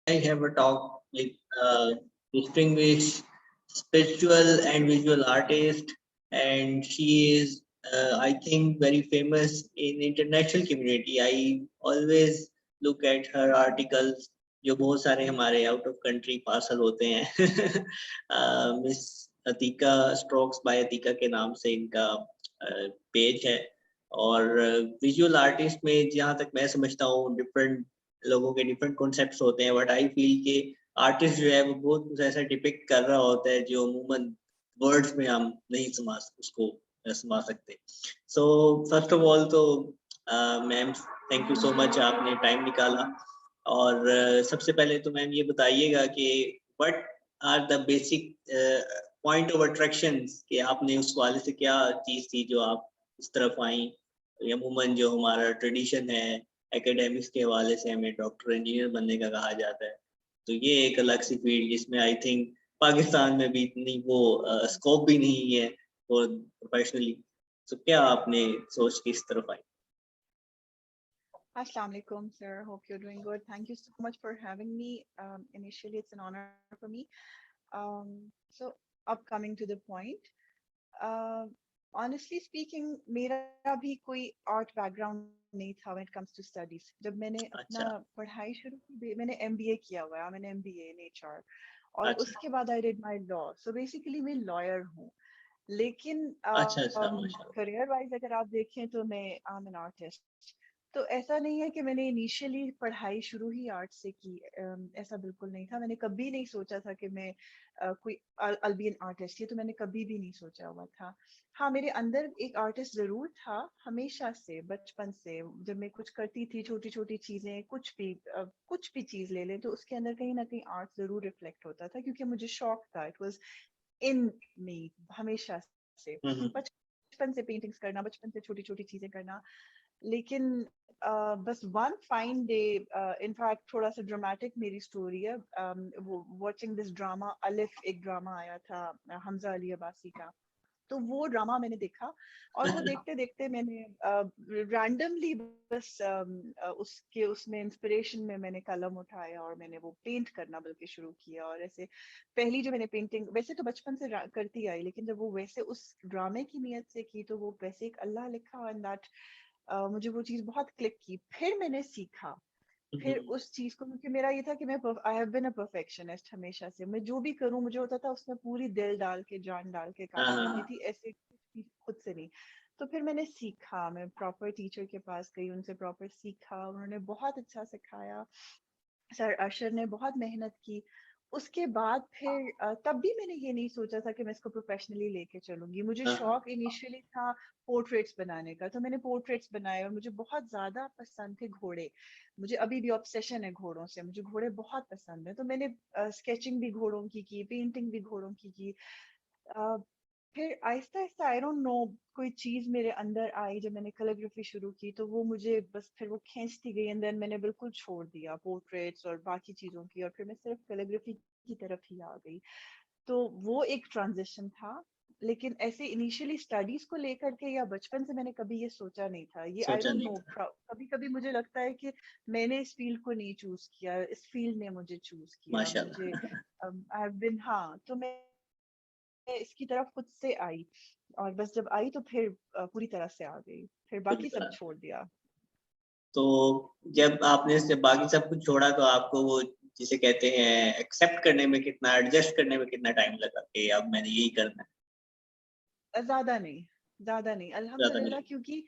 I have a talk with distinguished spiritual and visual artist, and she is, I think, very famous in international community. I always look at her articles, जो बहुत सारे हमारे out of country parcel होते हैं. Miss Atika strokes by Atika के नाम से इनका पेज है. और विजुअल आर्टिस्ट में जहाँ तक मैं समझता हूँ डिफरेंट लोगों के डिफरेंट कॉन्सेप्ट्स होते हैं, बट आई फील के आर्टिस्ट जो है वो बहुत कुछ ऐसा डिपिक्ट कर रहा होता है जो अमूमन वर्ड्स में हम नहीं समझ सकते. सो फर्स्ट ऑफ ऑल तो ma'am, thank you so much, आपने टाइम निकाला. और सबसे पहले तो मैम ये बताइएगा कि what are the basic point of attractions, कि आपने उस वाले से क्या चीज़ थी जो आप इस तरफ आई. अमूमन जो हमारा ट्रेडिशन है एकेडमिक्स के हवाले से हमें डॉक्टर इंजीनियर बनने का कहा जाता है, तो ये एक अलग सी फील्ड जिसमें आई थिंक पाकिस्तान में भी इतनी वो स्कोप भी नहीं है और प्रोफेशनली. तो क्या आपने सोच के इस तरफ आई? Assalamu alaikum, sir. Hope you're doing good. Thank you so much for having me. Initially, it's an honor for me. So, up coming to the point. Uh, Honestly speaking, मेरा भी कोई art background नहीं था when it comes to studies. जब मैंने अपना अच्छा पढ़ाई शुरू की, मैंने MBA किया हुआ है. I'm an MBA in HR. और अच्छा उसके बाद I did my law. So basically मैं lawyer हूँ. लेकिन अच्छा अच्छा, माशाल्लाह. career wise अगर आप देखें तो मैं I'm an artist. तो ऐसा नहीं है कि मैंने इनिशियली पढ़ाई शुरू ही आर्ट से की. ऐसा बिल्कुल नहीं था. मैंने कभी नहीं सोचा था कि मैं कोई I'll be an artist. ये तो मैंने कभी भी नहीं सोचा हुआ था. हाँ, मेरे अंदर एक आर्टिस्ट जरूर था हमेशा से, बचपन से. जब मैं कुछ करती थी, छोटी छोटी चीजें, कुछ भी चीज ले लें तो उसके अंदर कहीं ना कहीं आर्ट जरूर रिफ्लेक्ट होता था, क्योंकि मुझे शौक था. इट वाज इन मी हमेशा से. बचपन से पेंटिंग्स करना, बचपन से छोटी छोटी चीजें करना. लेकिन बस वन फाइन डे, इनफैक्ट थोड़ा सा ड्रामेटिक मेरी स्टोरी है. वो वाचिंग दिस ड्रामा अलिफ, एक ड्रामा आया था हमजा अली अब्बासी का. तो वो ड्रामा मैंने देखा, और वो देखते देखते मैंने रैंडमली बस उसके उसमें इंस्पिरेशन में मैंने कलम उठाया और मैंने वो पेंट करना बल्कि शुरू किया. और ऐसे पहली जो मैंने पेंटिंग वैसे तो बचपन से करती आई, लेकिन जब वो वैसे उस ड्रामे की नियत से की तो वो वैसे एक अल्लाह लिखा, एंड दैट मुझे वो चीज बहुत क्लिक की. फिर मैंने सीखा, फिर उस चीज को, क्योंकि मेरा ये था कि मैं I have been a perfectionist हमेशा से. मैं जो भी करूं मुझे होता था उसमें पूरी दिल डाल के, जान डाल के काम करती थी, ऐसे खुद से नहीं. तो फिर मैंने सीखा, मैं प्रॉपर टीचर के पास गई, उनसे प्रॉपर सीखा, उन्होंने बहुत अच्छा सिखाया. सर अशर ने बहुत मेहनत की. उसके बाद फिर तब भी मैंने ये नहीं सोचा था कि मैं इसको प्रोफेशनली लेके चलूंगी. मुझे शौक इनिशियली था पोर्ट्रेट्स बनाने का, तो मैंने पोर्ट्रेट्स बनाए और मुझे बहुत ज्यादा पसंद थे घोड़े. मुझे अभी भी ऑब्सेशन है घोड़ों से, मुझे घोड़े बहुत पसंद है. तो मैंने स्केचिंग भी घोड़ों की, पेंटिंग भी घोड़ों की. अ, फिर Aahista Aahista I don't know, कोई चीज मेरे अंदर आई जब मैंने कैलीग्राफी शुरू की, तो वो मुझे बस फिर वो खींचती गई, एंड देन मैंने बिल्कुल छोड़ दिया पोर्ट्रेट्स और बाकी चीजों की, और फिर मैं सिर्फ कैलीग्राफी की तरफ ही आ गई. तो वो एक ट्रांजिशन था. लेकिन ऐसे इनिशियली स्टडीज को लेकर के या बचपन से मैंने कभी ये सोचा नहीं था. ये आई सोचा डोंट नहीं नो, था. कभी कभी मुझे लगता है कि मैंने इस फील्ड को नहीं चूज किया, इस फील्ड ने मुझे चूज किया. मुझे माशाल्लाह. आई हैव बीन, हाँ, तो मैं इसकी तरफ खुद से आई. और बस जब आई तो फिर पूरी तरह से आ गई, फिर पूरी बाकी सब तरह. छोड़ दिया. तो जब आपने से बाकी सब कुछ छोड़ा तो आपको वो जिसे कहते हैं एक्सेप्ट करने में कितना, एडजस्ट करने में कितना टाइम लगा कि अब मैंने यही करना है? ज्यादा नहीं, ज्यादा नहीं, ज्यादा नहीं अल्हम्दुलिल्लाह. लगा. क्योंकि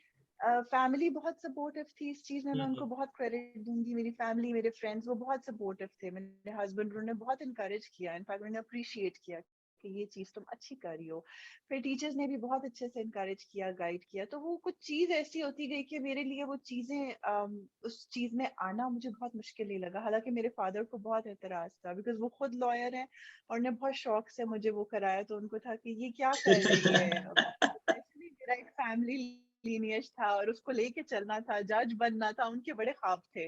फैमिली बहुत सपोर्टिव थी इस चीज में. मैं उनको बहुत क्रेडिट दूंगी. मेरी फैमिली, मेरे फ्रेंड्स, वो बहुत सपोर्टिव थे. मेरे हस्बैंड, उन्होंने बहुत इनकरेज किया, इनफैक्ट उन्होंने अप्रिशिएट किया कि ये चीज तुम अच्छी कर रही हो. फिर टीचर्स ने भी बहुत अच्छे से इनकरेज किया, गाइड किया. तो वो कुछ चीज ऐसी होती गई कि मेरे लिए वो चीजें, उस चीज में आना मुझे बहुत मुश्किल नहीं लगा. हालांकि मेरे फादर को बहुत एतराज था, बिकॉज वो खुद लॉयर है और उन्हें बहुत शौक से मुझे वो कराया. तो उनको था कि ये क्या कर रही है. स्पेशली मेरा एक फैमिली लीनियज था और उसको लेके चलना था, जज बनना था, उनके बड़े ख्वाब थे.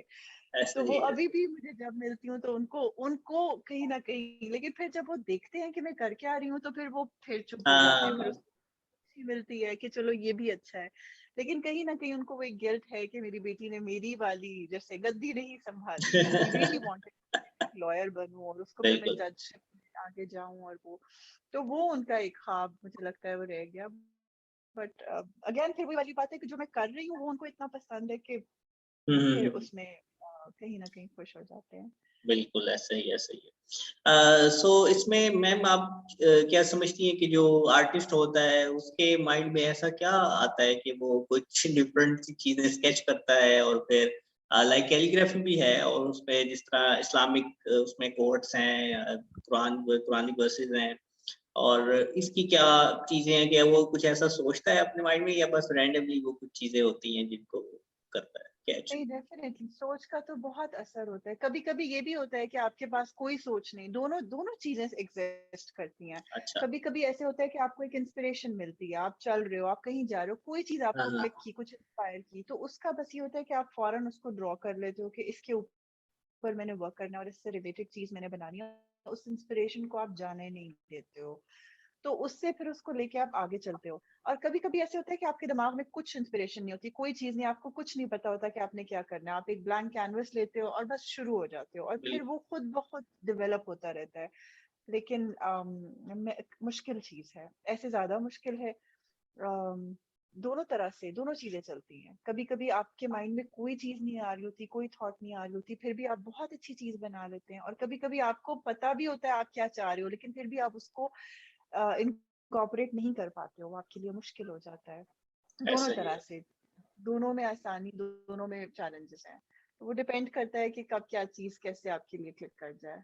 ऐसे तो वो ही है. अभी भी मुझे जब मिलती हूँ तो उनको उनको कहीं ना कहीं, लेकिन फिर जब वो देखते हैं कि मैं करके आ रही हूँ तो फिर वो फिर चुप हो जाते हैं. फिर हाँ. उसको खुशी मिलती है कि चलो ये भी अच्छा है. लेकिन कहीं ना कहीं उनको वो एक गिल्ट है कि मेरी बेटी ने मेरी वाली जैसे गद्दी नहीं संभाली. She really wanted. लॉयर बनूं और उसको फिर मैं बिल्कुल। जज आगे जाऊं, और वो उनका एक ख्वाब मुझे लगता है वो रह गया। बट अगेन फिर वही वाली बात है कि जो मैं कर रही हूँ वो उनको इतना पसंद है कि फिर हम्म। उसमें कहीं ना कहीं खुश हो जाते हैं। बिल्कुल ऐसा ही है, सही है। सो इसमें मैम आप क्या समझती हैं कि जो आर्टिस्ट होता है उसके माइंड में ऐसा क्या आता है कि वो कुछ डिफरेंट चीजें स्केच करता है, और फिर लाइक कैलीग्राफी भी है और उसमें जिस तरह इस्लामिक उसमें कोट्स हैं, कुरानी वर्सेस हैं, और इसकी क्या चीजें हैं, कि वो कुछ ऐसा सोचता है अपने माइंड में, या बस रैंडमली वो कुछ चीजें होती हैं जिनको वो करता है कैच? नहीं, डेफिनेटली सोच का तो बहुत असर होता है। कभी कभी ये भी होता है कि आपके पास कोई सोच नहीं, दोनों दोनों चीजें एग्जिस्ट करती हैं। अच्छा। कभी कभी ऐसे होता है कि आपको एक इंस्पिरेशन मिलती है, आप चल रहे हो, आप कहीं जा रहे हो, कोई चीज हाँ आपको हाँ। क्लिक की, कुछ इंस्पायर की, तो उसका बस ये होता है कि आप फौरन उसको ड्रॉ कर लेते हो कि इसके ऊपर मैंने वर्क करना है और इससे रिलेटेड चीज मैंने बनानी है। उस इंस्पिरेशन को आप जाने नहीं देते हो, तो उससे फिर उसको लेके आप आगे चलते हो। और कभी कभी ऐसे होता है कि आपके दिमाग में कुछ इंस्पिरेशन नहीं होती, कोई चीज नहीं, आपको कुछ नहीं पता होता कि आपने क्या करना है, आप एक ब्लैंक कैनवस लेते हो और बस शुरू हो जाते हो, और फिर बिल्कुल। वो खुद ब खुद डेवलप होता रहता है। लेकिन मुश्किल चीज है, ऐसे ज्यादा मुश्किल है। दोनों तरह से दोनों चीजें चलती हैं। कभी कभी आपके माइंड में कोई चीज नहीं आ रही होती, कोई थॉट नहीं आ रही होती, फिर भी आप बहुत अच्छी चीज बना लेते हैं। और कभी कभी आपको पता भी होता है आप क्या चाह रहे हो, लेकिन फिर भी आप उसको इनकॉर्पोरेट नहीं कर पाते हो, वो आपके लिए मुश्किल हो जाता है। दोनों ऐसा ही तरह है। से, दोनों में आसानी, दोनों में चैलेंजेस हैं। तो वो डिपेंड करता है कि कब क्या चीज कैसे आपके लिए क्लिक कर जाए।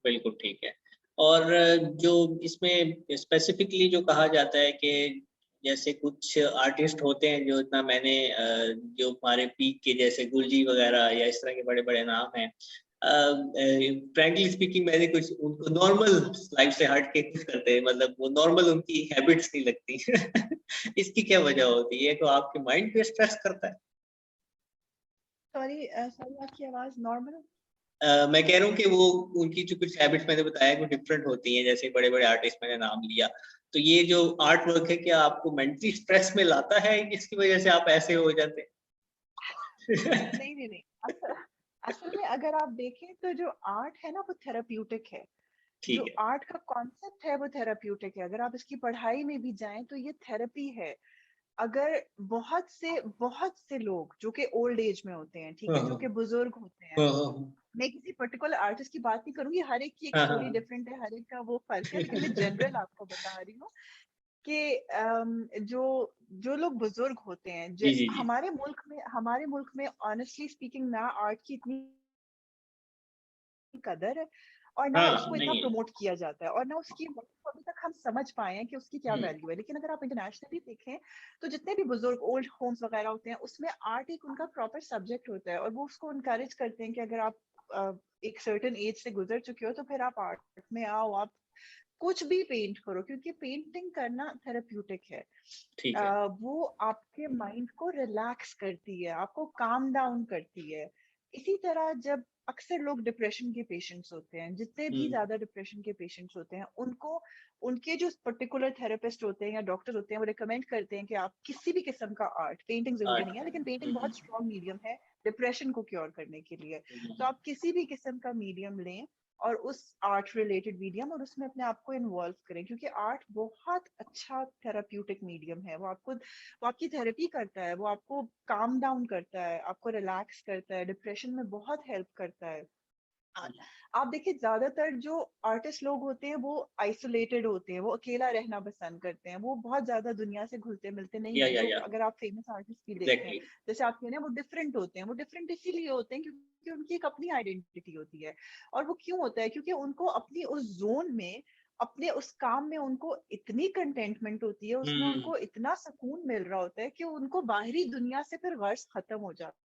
बिल्कुल ठीक है। और जो इसमें स्पेसिफिकली जो कहा जाता है कि जैसे कुछ आर्टिस्ट होते हैं जो इतना मैंने जो हमारे पीक के जैसे गुलजी वगैरह या इस तरह के बड़े-बड़े नाम हैं, फ्रैंकली स्पीकिंग मैंने कुछ उनको नॉर्मल लाइफ से हट के कुछ करते हैं, मतलब वो नॉर्मल उनकी हैबिट्स नहीं लगती। इसकी क्या वजह होती है? तो आपके माइंड पे स्ट्रेस करता है? सॉरी सॉरी, आपकी आवाज नॉर्मल। मैं कह रहा हूँ कि वो उनकी जो कुछ हैबिट्स मैंने बताया वो डिफरेंट होती हैं, जैसे बड़े-बड़े आर्टिस्ट मैंने नाम लिया। तो ये जो आर्ट वर्क है क्या आपको मेंटली स्ट्रेस में लाता है, जिसकी वजह से आप ऐसे हो जाते हैं? नहीं नहीं नहीं, असल असल में अगर आप देखें तो जो आर्ट है ना वो थेराप्यूटिक है। जो ठीक है। आर्ट का कॉन्सेप्ट है वो थेराप्यूटिक है। अगर आप इसकी पढ़ाई में भी जाएं तो ये थेरेपी है। अगर बहुत से लोग जो कि ओल्ड एज में होते हैं, ठीक हाँ, है, जो कि हाँ। बुजुर्ग होते हैं, हाँ, हाँ। मैं किसी पर्टिकुलर आर्टिस्ट की बात नहीं करूंगी, हर एक की एक हाँ, स्टोरी हाँ। डिफरेंट है, हर एक का वो फर्क है, लेकिन मैं जनरल आपको बता रही हूँ कि जो जो लोग बुजुर्ग होते हैं, जी, जी, जी। हमारे मुल्क में ऑनेस्टली स्पीकिंग ना आर्ट की इतनी कदर है, और ना हाँ, उसको इतना नहीं है। प्रमोट किया जाता है, और ना उसकी value अभी तक हम समझ पाए हैं कि उसकी क्या हुँ। वैल्यू है। लेकिन अगर आप इंटरनेशनली देखें तो जितने भी बुजुर्ग ओल्ड होम्स वगैरह होते हैं उसमें आर्ट एक उनका प्रॉपर सब्जेक्ट होता है, और वो उसको इनकरेज करते हैं कि अगर आप एक सर्टेन एज से गुजर चुके हो तो फिर आप आर्ट में आओ, आप कुछ भी पेंट करो, क्योंकि पेंटिंग करना थेराप्यूटिक है। ठीक है। वो आपके माइंड को रिलैक्स करती है, आपको काम डाउन करती है। इसी तरह जब अक्सर लोग डिप्रेशन के पेशेंट्स होते हैं, जितने भी हुँ। ज्यादा डिप्रेशन के पेशेंट्स होते हैं, उनको उनके जो पर्टिकुलर थेरेपिस्ट होते हैं या डॉक्टर होते हैं वो रिकमेंड करते हैं कि आप किसी भी किस्म का आर्ट, पेंटिंग जरूरी आर्ट। नहीं है लेकिन हुँ, पेंटिंग हुँ। बहुत स्ट्रॉन्ग मीडियम है डिप्रेशन को क्योर करने के लिए। हुँ, हुँ, तो हुँ। आप किसी भी किस्म का मीडियम लें और उस आर्ट रिलेटेड मीडियम, और उसमें अपने आप को इन्वॉल्व करें, क्योंकि आर्ट बहुत अच्छा थेराप्यूटिक मीडियम है। वो आपकी थेरेपी करता है, वो आपको काम डाउन करता है, आपको रिलैक्स करता है, डिप्रेशन में बहुत हेल्प करता है। आ- हुँ। आप देखिए ज्यादातर जो आर्टिस्ट लोग होते हैं वो आइसोलेटेड होते हैं, वो अकेला रहना पसंद करते हैं, वो बहुत ज्यादा दुनिया से घुलते मिलते नहीं है। जो या अगर आप फेमस आर्टिस्ट भी देखें, एग्ज़ैक्टली। जैसे आप कह रहे हैं, वो डिफरेंट होते हैं। वो डिफरेंट इसीलिए होते हैं क्योंकि उनकी एक अपनी आइडेंटिटी होती है। और वो क्यों होता है? क्योंकि उनको अपनी उस जोन में, अपने उस काम में उनको इतनी कंटेंटमेंट होती है, हुँ, उसमें हुँ। उनको इतना सुकून मिल रहा होता है कि उनको बाहरी दुनिया से फिर गर्ज खत्म हो जाता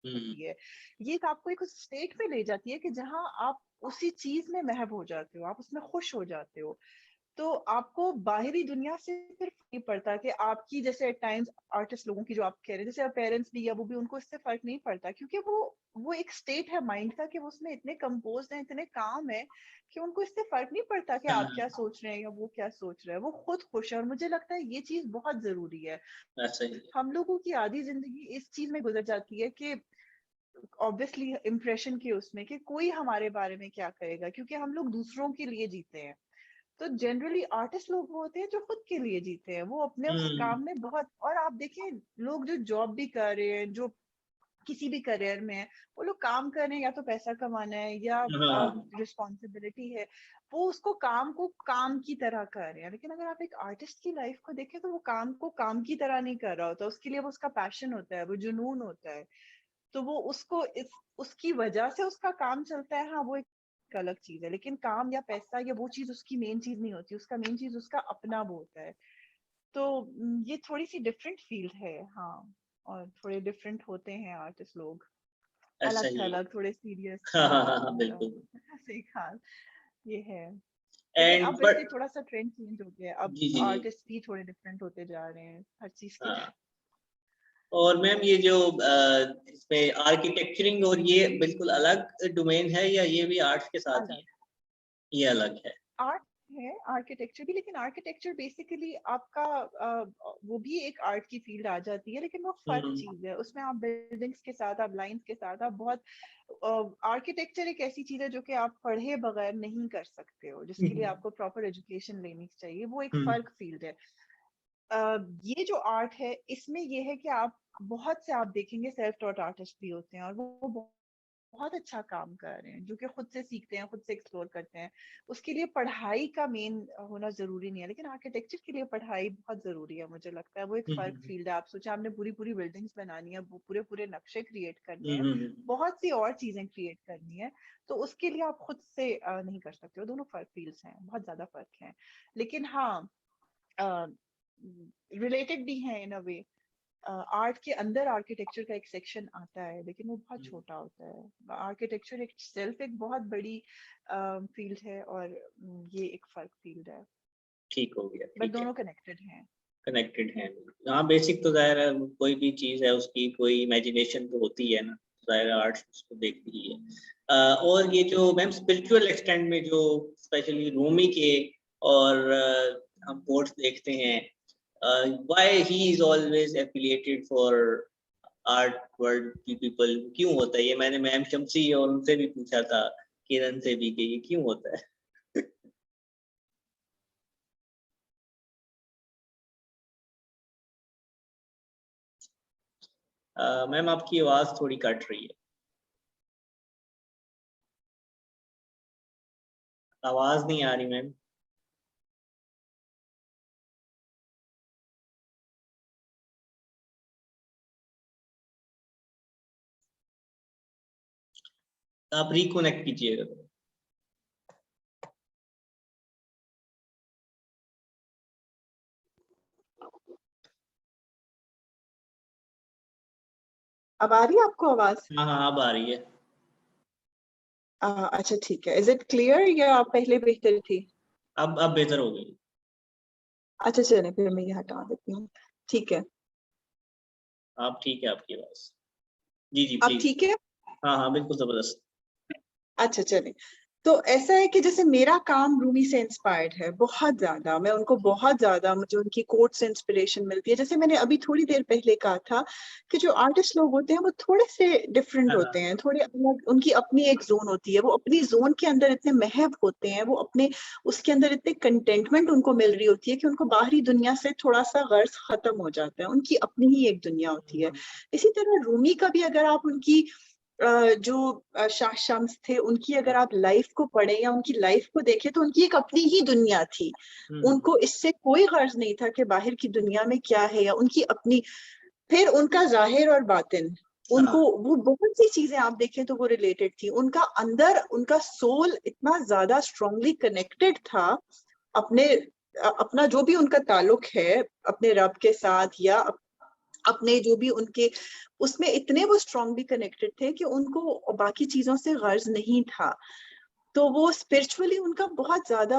हुँ। है। ये एक आपको एक उस स्टेट में ले जाती है कि जहां आप उसी चीज में महव हो जाते हो, आप उसमें खुश हो जाते हो। तो आपको बाहरी दुनिया से सिर्फ नहीं पड़ता कि आपकी, जैसे एट टाइम्स आर्टिस्ट लोगों की जो आप कह रहे हैं, जैसे पेरेंट्स भी, या वो भी, उनको इससे फर्क नहीं पड़ता, क्योंकि वो एक स्टेट है माइंड का कि वो उसमें इतने कंपोज है, इतने काम है कि उनको इससे फर्क नहीं पड़ता कि हाँ, आप क्या हाँ। सोच रहे हैं या वो क्या सोच रहा है। वो खुद खुश है, और मुझे लगता है ये चीज बहुत जरूरी है। ऐसा ही है। हम लोगों की आधी जिंदगी इस चीज में गुजर जाती है कि ऑब्वियसली इम्प्रेशन के उसमें कि कोई हमारे बारे में क्या कहेगा, क्योंकि हम लोग दूसरों के लिए जीते हैं। तो जनरली आर्टिस्ट लोग वो होते हैं जो खुद के लिए जीते हैं, वो अपने उस हम्म। काम में बहुत। और आप देखिए लोग जो जॉब भी कर रहे हैं, जो किसी भी करियर में है, वो लोग काम कर रहे हैं या तो पैसा कमाना है या हाँ। रिस्पॉन्सिबिलिटी है, वो उसको काम को काम की तरह कर रहे हैं। लेकिन अगर आप एक आर्टिस्ट की लाइफ को देखें तो वो काम को काम की तरह नहीं कर रहा होता, उसके लिए वो उसका पैशन होता है, वो जुनून होता है। तो वो उसको उसकी वजह से उसका काम चलता है, हाँ वो एक अलग चीज है। लेकिन काम या पैसा या वो चीज उसकी मेन चीज नहीं होती, उसका मेन चीज उसका अपना वो होता है। तो ये थोड़ी सी डिफरेंट फील्ड है, हाँ। और थोड़े डिफरेंट होते हैं आर्टिस्ट लोग, ऐसा अलग ही है। थलग, थोड़े सीरियस, हाँ हाँ हाँ हाँ हाँ, मतलब बिल्कुल। ऐसे ही, हाँ ये है। लेकिन एंड अब बट, वैसे थोड़ा सा ट्रेंड चेंज हो गया है, अब जी जी जी। आर्टिस्ट भी थोड़े डिफरेंट होते जा रहे हैं हर चीज के। हाँ। और मैम ये जो इसमें आर्किटेक्चरिंग और ये बिल्कुल अलग डोमेन है, या ये भी आर्ट्स के साथ ही अलग है? ये अलग है। आर्ट है, आर्किटेक्चर भी। लेकिन आर्किटेक्चर बेसिकली आपका वो भी एक आर्ट की फील्ड आ जाती है, लेकिन वो फर्क हम्म चीज है। उसमें आप बिल्डिंग्स के साथ, आप लाइंस के साथ, आप बहुत आर्किटेक्चर एक ऐसी चीज है जो कि आप पढ़े बगैर नहीं कर सकते हो, जिसके लिए हम्म आपको प्रॉपर एजुकेशन लेनी चाहिए। वो एक हम्म फर्क फील्ड है। ये जो आर्ट है इसमें ये है कि आप बहुत से आप देखेंगे सेल्फ टॉट आर्टिस्ट भी होते हैं, और वो बहुत अच्छा काम कर रहे हैं, जो कि खुद से सीखते हैं, खुद से एक्सप्लोर करते हैं। उसके लिए पढ़ाई का मेन होना जरूरी नहीं है, लेकिन आर्किटेक्चर के लिए पढ़ाई बहुत जरूरी है, मुझे लगता है। वो एक फर्क हम्म फील्ड है। आप सोचे आपने पूरी पूरी बिल्डिंग्स बनानी है, वो पूरे पूरे नक्शे क्रिएट करने हम्म हैं, हम्म, हम्म, बहुत सी और चीजें क्रिएट करनी है, तो उसके लिए आप खुद से नहीं कर सकते हो। दोनों फर्क फील्ड्स हैं, बहुत ज्यादा फर्क है। लेकिन हाँ रिलेटेड भी है इन अ वे। आर्ट के अंदर आर्किटेक्चर का एक सेक्शन आता है, लेकिन वो बहुत हम्म। छोटा होता है। आर्किटेक्चर एक सेल्फ एक बहुत बड़ी फील्ड है, और ये एक फर्क फील्ड है, ठीक हो गया, बट ठीक है। दोनों कनेक्टेड हैं। कनेक्टेड है। हाँ, बेसिक तो जाहिर है, कोई भी चीज़ है उसकी कोई इमेजिनेशन तो होती है ना, जाहिर है आर्ट्स उसको देखती ही है। और ये जो मैम स्पिरिचुअल एक्सटेंड में जो स्पेशली रूमी के और हम कोट्स देखते हैं, why he is always affiliated for art world की पीपल, क्यों होता है ये? मैंने मैम शम्सी और उनसे भी पूछा था, किरण से भी, कि ये क्यों होता है? मैम आपकी आवाज थोड़ी कट रही है। आवाज नहीं आ रही मैम। आप रिकनेक्ट कीजिएगा। अब आ रही है आपको आवाज? हाँ हाँ, अब आ रही है। अच्छा ठीक है। इज इट क्लियर या पहले बेहतर थी? अब बेहतर हो गई। अच्छा चलिए फिर मैं ये हटा देती हूँ। ठीक है, आप ठीक है, आपकी आवाज। जी जी अब प्लीज। ठीक है। हाँ हाँ, बिल्कुल जबरदस्त। अच्छा चलिए। तो ऐसा है कि जैसे मेरा काम रूमी से इंस्पायर्ड है बहुत ज्यादा। मैं उनको बहुत ज्यादा, मुझे उनकी कोट से इंस्पिरेशन मिलती है। जैसे मैंने अभी थोड़ी देर पहले कहा था कि जो आर्टिस्ट लोग होते हैं वो थोड़े से डिफरेंट हाँ होते हाँ। हैं, थोड़े अलग। उनकी अपनी एक जोन होती है, वो अपनी जोन के अंदर इतने महव होते हैं, वो अपने उसके अंदर इतने कंटेंटमेंट उनको मिल रही होती है कि उनको बाहरी दुनिया से थोड़ा सा गर्ज खत्म हो जाता है। उनकी अपनी ही एक दुनिया होती है। इसी तरह रूमी का भी अगर आप उनकी जो शाह शम्स थे उनकी अगर आप लाइफ को पढ़ें या उनकी लाइफ को देखें तो उनकी एक अपनी ही दुनिया थी। हम्म उनको इससे कोई गर्ज नहीं था कि बाहर की दुनिया में क्या है, या उनकी अपनी। फिर उनका जाहिर और बातिन, उनको हाँ। वो बहुत सी चीजें आप देखें तो वो रिलेटेड थी। उनका अंदर उनका सोल इतना ज्यादा स्ट्रांगली कनेक्टेड था अपने अपना जो भी उनका ताल्लुक है अपने रब के साथ, या अपने जो भी उनके उसमें इतने वो स्ट्रांगली कनेक्टेड थे कि उनको बाकी चीजों से गर्ज नहीं था। तो वो स्पिरिचुअली उनका बहुत ज्यादा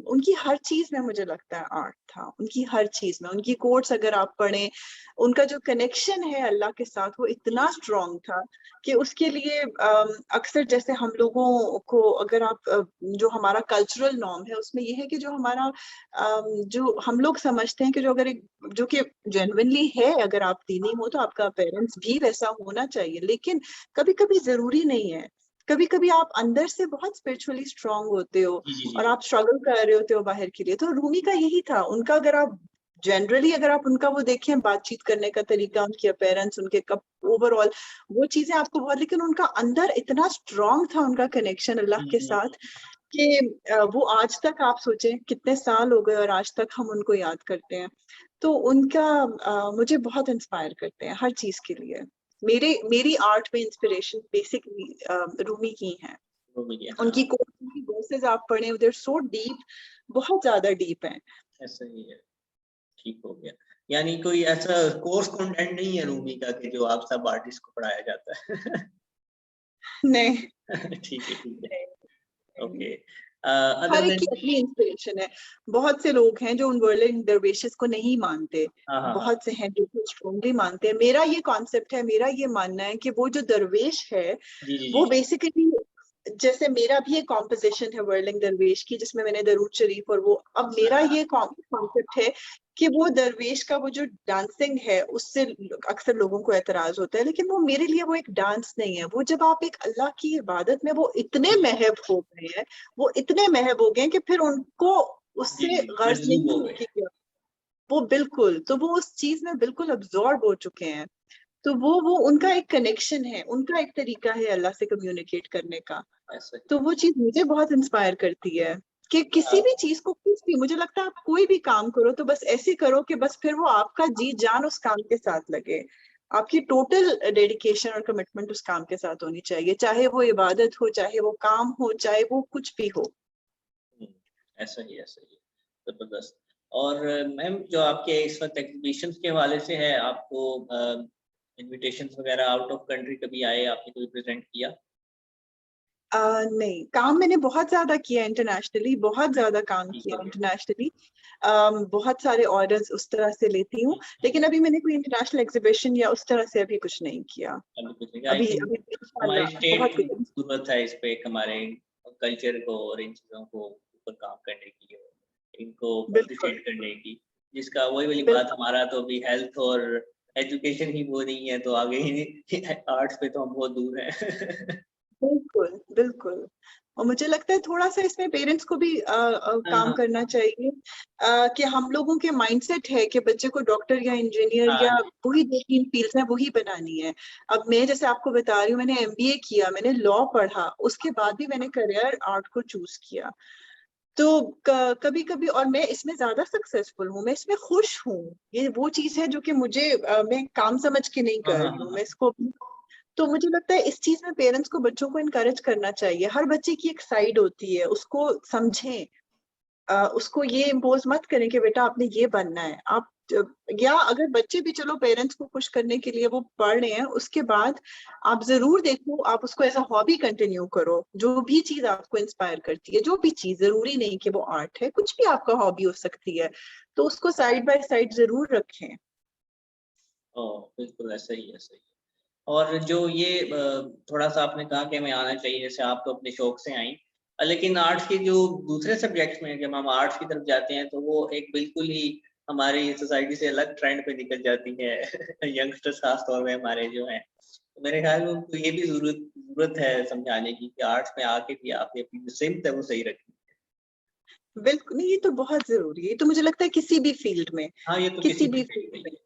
उनकी हर चीज में मुझे लगता है आर्ट था, उनकी हर चीज में। उनकी कोट्स अगर आप पढ़ें, उनका जो कनेक्शन है अल्लाह के साथ वो इतना स्ट्रांग था कि उसके लिए अक्सर जैसे हम लोगों को अगर आप जो हमारा कल्चरल नॉर्म है उसमें ये है कि जो हमारा जो हम लोग समझते हैं कि जो अगर एक जो कि जेन्युइनली है, अगर आप दीनी हो तो आपका पेरेंट्स भी वैसा होना चाहिए, लेकिन कभी कभी जरूरी नहीं है। कभी कभी आप अंदर से बहुत स्पिरिचुअली स्ट्रांग होते हो जी जी और जी। आप स्ट्रगल कर रहे होते हो बाहर के लिए। तो रूमी का यही था, उनका अगर आप जनरली अगर आप उनका वो देखें, बातचीत करने का तरीका, उनके अपीयरेंस, उनके कप ओवरऑल वो चीजें आपको बहुत, लेकिन उनका अंदर इतना स्ट्रांग था उनका कनेक्शन अल्लाह के साथ कि वो आज तक आप सोचें कितने साल हो गए और आज तक हम उनको याद करते हैं। तो उनका मुझे बहुत इंस्पायर करते हैं हर चीज के लिए। मेरी आर्ट में इंस्पिरेशन बेसिकली रूमी की है। वो भी है, हाँ। उनकी कोर्सेज आप पढ़ें, देयर सो डीप, बहुत ज्यादा डीप है। ऐसा ही है, ठीक हो गया। यानी कोई ऐसा कोर्स कंटेंट नहीं है रूमी का कि जो आप सब आर्टिस्ट को पढ़ाया जाता है। नहीं, ठीक है, ठीक है। नहीं। ओके। हर अदर एक की देन, अपनी इंस्पिरेशन है। बहुत से लोग हैं जो उन वर्ल्ड दरवेशेस को नहीं मानते, हाँ हाँ हाँ, बहुत से हैं जो स्ट्रांगली मानते हैं। मेरा ये कॉन्सेप्ट है, मेरा ये मानना है कि वो जो दरवेश है जी जी वो जी। बेसिकली, जैसे मेरा भी एक कॉम्पोजिशन है वर्लिंग दरवेश की जिसमें मैंने दरूद शरीफ और वो, अब मेरा हाँ, ये कॉन्सेप्ट है कि वो दरवेश का वो जो डांसिंग है उससे अक्सर लोगों को एतराज होता है, लेकिन वो मेरे लिए वो एक डांस नहीं है। वो जब आप एक अल्लाह की इबादत में वो इतने जी महब हो गए हैं, वो इतने महब हो गए हैं कि फिर उनको जी उससे जी, गर्ज मजबूर नहीं हो है गए। कि वो बिल्कुल, तो वो उस चीज में बिल्कुल अब्सॉर्ब हो चुके हैं। तो वो उनका एक कनेक्शन है, उनका एक तरीका है अल्लाह से कम्युनिकेट करने का। ऐसा ही। तो वो चीज मुझे बहुत इंस्पायर करती है कि किसी हाँ, भी चीज को, कुछ भी, मुझे लगता है आप कोई भी काम करो तो बस ऐसे करो कि बस फिर वो आपका जी जान उस काम के साथ लगे। आपकी टोटल डेडिकेशन और कमिटमेंट उस काम के साथ होनी चाहिए, चाहे वो इबादत हो, चाहे वो काम हो, चाहे वो कुछ भी हो। हुँ, ऐसा ही, ऐसा ही। ज़बरदस्त। और मैम जो आपके इस वक़्त एग्ज़िबिशन्स के हवाले से है, आपको इन्विटेशंस वग़ैरह आउट ऑफ कंट्री कभी आए, आपने कोई प्रेज़ेंट किया? नहीं, काम मैंने बहुत ज्यादा किया इंटरनेशनली, बहुत ज्यादा काम ठीक किया हो गया। इंटरनेशनली। बहुत सारे ऑर्डर्स उस तरह से लेती हूँ, जी, जी। लेकिन अभी मैंने कोई इंटरनेशनल एग्जीबिशन या उस तरह से अभी कुछ नहीं किया। अभी कुछ नहीं, आई अभी थिंक अभी हमारी इंशाल्लाह स्टेट बहुत की कुछ। ज़रूरत है इस पे, एक हमारे कल्चर को और इन चीज़ों को ऊपर काम करने की और इनको बिल्कुल, एप्रिशिएट करने की। जिसका वही वाली बात, बिल्कुल, हमारा तो अभी हेल्थ और एजुकेशन ही वो नहीं है, तो आगे ही आर्ट्स पे तो हम बहुत दूर हैं। बिल्कुल, बिल्कुल। और मुझे लगता है थोड़ा-सा इसमें पेरेंट्स को भी हाँ, काम हाँ। करना चाहिए, कि हम लोगों के माइंडसेट है कि बच्चे को डॉक्टर या इंजीनियर हाँ या जी। वही 2-3 फील्ड्स हैं वही बनानी है। अब मैं जैसे आपको बता रही हूँ, मैंने एमबीए किया, मैंने लॉ पढ़ा, उसके बाद भी मैंने करियर आर्ट को चूज़ किया। तो कभी-कभी, और मैं इसमें ज़्यादा सक्सेसफुल हूँ, मैं इसमें खुश हूँ। ये वो चीज़ है जो कि मुझे मैं काम समझ के नहीं हाँ, कर हाँ, रही हाँ, हूँ, मैं हाँ। इसको, तो मुझे लगता है इस चीज़ में पेरेंट्स को बच्चों को एनकरेज करना चाहिए। हर बच्चे की एक साइड होती है, उसको समझें। उसको ये इम्पोज मत करें कि बेटा आपने ये बनना है। आप या अगर बच्चे भी, चलो पेरेंट्स को खुश करने के लिए वो पढ़ रहे हैं, उसके बाद आप जरूर देखो, आप उसको एज अ हॉबी कंटिन्यू करो। जो भी चीज आपको इंस्पायर करती है, जो भी चीज, जरूरी नहीं कि वो आर्ट है, कुछ भी आपका हॉबी हो सकती है, तो उसको साइड बाय साइड जरूर रखें। ओह! बिल्कुल ऐसा ही, ऐसा ही। और जो ये थोड़ा-सा आपने कहा कि हमें आना चाहिए, जैसे आप तो अपने शौक से आईं। लेकिन आर्ट्स के जो दूसरे सब्जेक्ट्स में जब हम आर्ट्स की तरफ जाते हैं, तो वो एक बिल्कुल ही हमारी सोसाइटी से अलग ट्रेंड पे निकल जाती है। यंगस्टर्स ख़ास तौर में हमारे जो हैं। तो मेरे ख़्याल में उनको ये भी ज़रूरत है समझाने की कि आर्ट्स में आके भी आपने अपनी जो सिमत है वो सही रखनी है। बिल्कुल नहीं, ये तो बहुत जरूरी है, ये तो मुझे लगता है किसी भी फील्ड में, हाँ, ये तो किसी किसी भी भी फील्ड फील्ड में में ही है।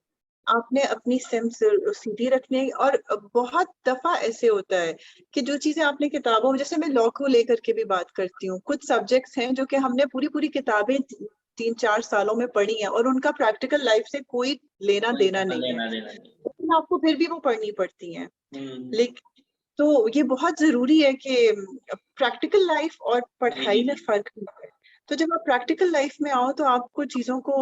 आपने अपनी सेंस सीधी रखनी है। और बहुत दफा ऐसे होता है कि जो चीजें आपने किताबों में, जैसे मैं लॉ को लेकर के भी बात करती हूँ, कुछ सब्जेक्ट्स हैं जो कि हमने पूरी पूरी किताबें 3-4 सालों में पढ़ी हैं और उनका प्रैक्टिकल लाइफ से कोई लेना कोई देना नहीं है, लेना-देना नहीं है। लेकिन आपको फिर भी वो पढ़नी पड़ती हैं। हुँ। लेकिन तो ये बहुत जरूरी है कि प्रैक्टिकल लाइफ और जी, जी, पढ़ाई में जी। फर्क है। तो जब आप प्रैक्टिकल लाइफ में आओ तो आपको चीजों को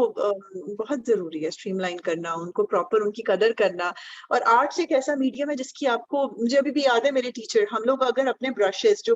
बहुत जरूरी है स्ट्रीमलाइन करना, उनको प्रॉपर उनकी कदर करना। और आर्ट्स एक ऐसा मीडियम है जिसकी आपको, मुझे अभी भी याद है मेरे टीचर, हम लोग अगर अपने ब्रशेस जो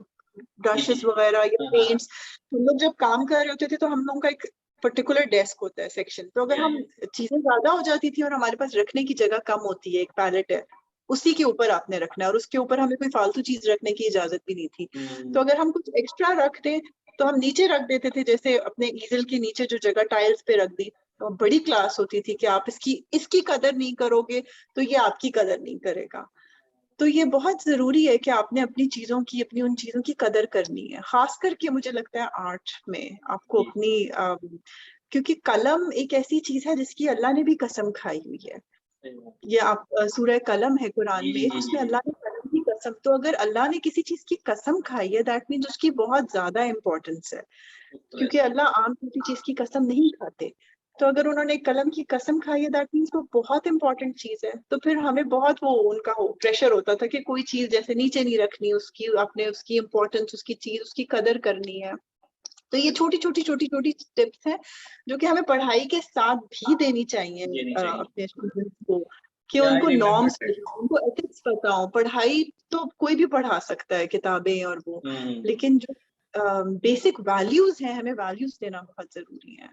ब्रशेस वगैरह या हाँ, पेंट्स, हम लोग जब काम कर रहे होते थे तो हम लोगों का एक पर्टिकुलर डेस्क होता है सेक्शन, तो अगर हम चीजें ज्यादा हो जाती थी और हमारे पास रखने की जगह कम होती है, एक पैलेट है उसी के ऊपर आपने रखना है और उसके ऊपर हमें कोई फालतू चीज रखने की इजाजत भी नहीं थी। तो अगर हम कुछ एक्स्ट्रा रख दें तो हम नीचे रख देते थे, जैसे अपने ईजल के नीचे जो जगह टाइल्स पे रख दी, तो बड़ी क्लास होती थी कि आप इसकी कदर नहीं करोगे तो ये आपकी कदर नहीं करेगा। तो ये बहुत जरूरी है कि आपने अपनी चीजों की, अपनी उन चीजों की कदर करनी है, खास करके मुझे लगता है आर्ट में आपको अपनी क्योंकि कलम एक ऐसी चीज है जिसकी अल्लाह ने भी कसम खाई हुई है। ये आप सूरह कलम है कुरान जी, में, जी, जी, उसमें जी। अल्लाह ने कलम की कसम, तो अगर अल्लाह ने किसी चीज की कसम खाई है दैट मीन्स उसकी बहुत ज्यादा इंपॉर्टेंस है, क्योंकि अल्लाह आम किसी चीज की कसम नहीं खाते। तो अगर उन्होंने कलम की कसम खाई है दैट मीन्स वो बहुत इंपॉर्टेंट चीज है। तो फिर हमें बहुत वो उनका प्रेशर होता था कि कोई चीज जैसे नीचे नहीं रखनी, उसकी आपने उसकी इंपॉर्टेंस, उसकी चीज, उसकी कदर करनी है। तो ये छोटी छोटी छोटी छोटी टिप्स हैं जो कि हमें पढ़ाई के साथ भी देनी चाहिए देनी चाहिए। अपने स्टूडेंट्स को, कि Yeah, I उनको remember नॉर्म्स that. उनको एथिक्स पता हो। पढ़ाई तो कोई भी पढ़ा सकता है, किताबें और वो, हम्म, लेकिन जो बेसिक वैल्यूज हैं हमें वैल्यूज देना बहुत जरूरी है।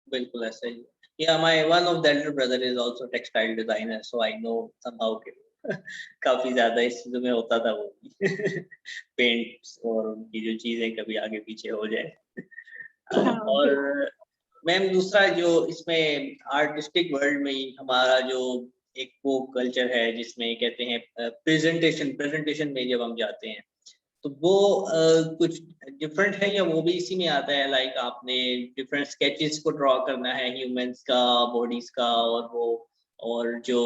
बिल्कुल ऐसा ही। Yeah, my one of the elder brother is also textile designer, so I know somehow कि काफी ज्यादा इस चीजों में होता था वो पेंट्स और उनकी जो चीजें कभी आगे पीछे हो जाए। हाँ और बिल्कुल। मैम दूसरा जो इसमें आर्टिस्टिक वर्ल्ड में ही हमारा जो एक वो कल्चर है जिसमें कहते हैं प्रेजेंटेशन प्रेजेंटेशन में जब हम जाते हैं तो वो कुछ डिफरेंट है या वो भी इसी में आता है, लाइक आपने डिफरेंट स्केचेस को ड्रॉ करना है ह्यूमंस का, बॉडीज का, और वो और जो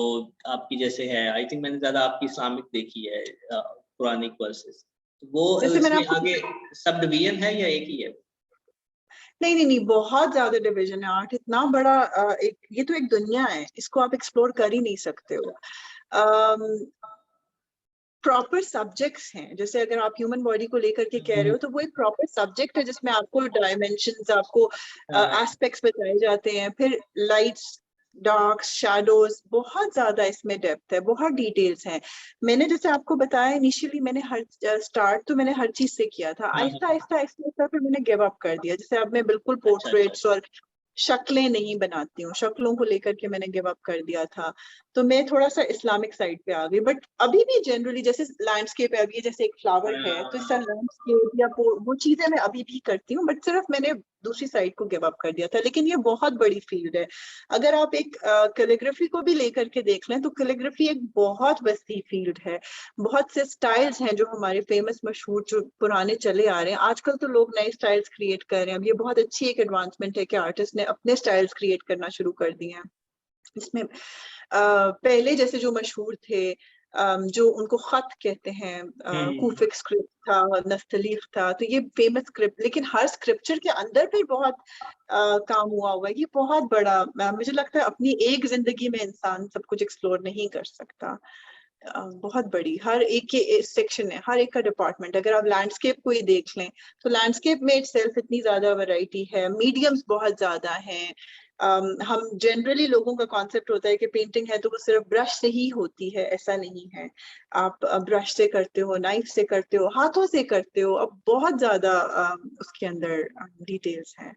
आपकी जैसे है, आई थिंक मैंने ज्यादा आपकी इस्लामिक देखी है कुरानिक वर्सेस, तो वो जैसे मैंने इसमें आपको, आगे सब डिवीजन है या एक ही है? नहीं नहीं नहीं, बहुत ज्यादा डिवीजन है। आर्ट इतना बड़ा एक, ये तो एक दुनिया है, इसको आप एक्सप्लोर कर ही नहीं सकते हो। प्रॉपर सब्जेक्ट्स हैं, जैसे अगर आप ह्यूमन बॉडी को लेकर के कह रहे हो तो वो एक प्रॉपर सब्जेक्ट है जिसमें आपको डायमेंशंस, आपको एस्पेक्ट्स बताए जाते हैं, फिर लाइट्स, डार्क, शैडोज, बहुत ज्यादा इसमें डेप्थ है, बहुत डिटेल्स हैं। मैंने जैसे आपको बताया इनिशियली, मैंने हर स्टार्ट तो मैंने हर चीज से किया था, आहिस्ता आहिस्ता आहिस्ता आहिस्ता फिर मैंने गिव अप कर दिया। जैसे अब मैं बिल्कुल अच्छा अच्छा पोर्ट्रेट्स और शक्लें नहीं बनाती हूँ, शक्लों को लेकर के मैंने गिव अप कर दिया था। तो मैं थोड़ा सा इस्लामिक साइड पे आ गई, बट अभी भी जनरली जैसे लैंडस्केप है, अभी जैसे एक फ्लावर है तो इस तरह लैंडस्केप या वो चीजें मैं अभी भी करती हूँ, बट सिर्फ मैंने दूसरी साइड को गिव अप कर दिया था। लेकिन ये बहुत बड़ी फील्ड है। अगर आप एक कैलीग्राफी को भी लेकर के देख लें तो कैलीग्राफी एक बहुत वसी फील्ड है। बहुत से स्टाइल्स हैं जो हमारे फेमस मशहूर जो पुराने चले आ रहे हैं, आजकल तो लोग नए स्टाइल्स क्रिएट कर रहे हैं। अब ये बहुत अच्छी एक एडवांसमेंट है कि आर्टिस्ट ने अपने स्टाइल्स क्रिएट करना शुरू कर दिए हैं। इसमें पहले जैसे जो मशहूर थे, जो उनको खत कहते हैं, कूफिक स्क्रिप्ट था, नस्तलीफ था, तो ये फेमस स्क्रिप्ट, लेकिन हर स्क्रिप्चर के अंदर भी बहुत काम हुआ हुआ है। ये बहुत बड़ा, मुझे लगता है अपनी एक जिंदगी में इंसान सब कुछ एक्सप्लोर नहीं कर सकता। बहुत बड़ी हर एक के सेक्शन है, हर एक का डिपार्टमेंट। अगर आप लैंडस्केप को ही देख लें तो लैंडस्केप में इटसेल्फ इतनी ज्यादा वैरायटी है, मीडियम्स बहुत ज्यादा हैं। हम जनरली लोगों का कॉन्सेप्ट होता है कि पेंटिंग है तो वो सिर्फ ब्रश से ही होती है, ऐसा नहीं है। आप ब्रश से करते हो, नाइफ से करते हो, हाथों से करते हो, अब बहुत ज्यादा उसके अंदर डिटेल्स हैं।